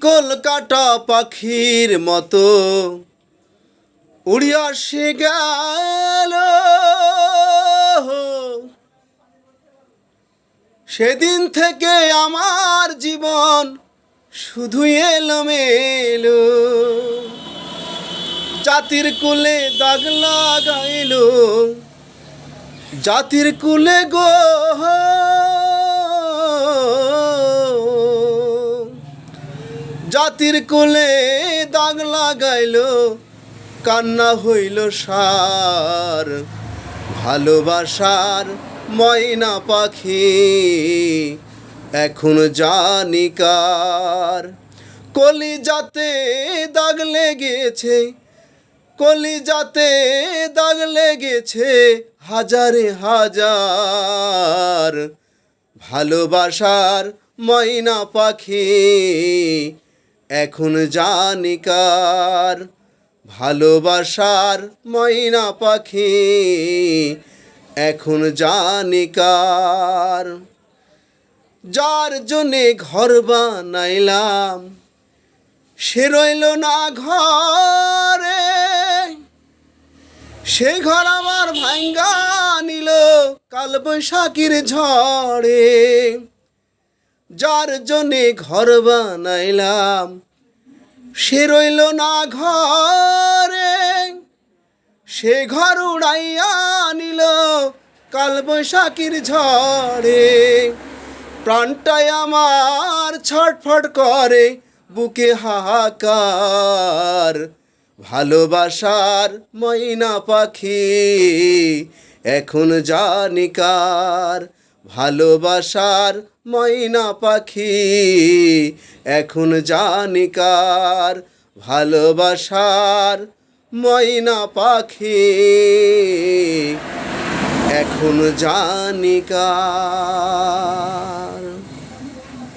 কলকাতা পাখির মতো উড়িয়া সে গেল। সেদিন থেকে আমার জীবন শুধু এলোমেলো। জাতির কুলে দাগ লাগাইল, জাতির কুলে গো, জাতির কুলে দাগ লাগাইল, কান্না হইল সার। ভালোবাসার ময়না পাখি এখন জানি কার। কলিজাতে দাগ লেগেছে, কলিজাতে দাগ লেগেছে হাজারে হাজার। ভালোবাসার ময়না পাখি এখন জানি কার। ভালোবাসার ময়না পাখি এখন জানি কার। যার জন্যে ঘর বানাইলাম সে রইল না ঘরে, সে ঘর আমার ভাঙ্গা নিল কাল বৈশাখীর ঝড়ে। যার জন্যে ঘর বানাইলাম সে রইল না ঘরে, সে ঘর উড়াইয়া নিল কাল বৈশাখীর ঝড়ে। প্রাণটাই আমার ছটফট করে বুকে হাহাকার। ভালোবাসার ময়না পাখি এখন জানি কার। ভালোবাসার ময়না পাখি এখন জানি কার। ভালোবাসার ময়না পাখি এখন জানি কার।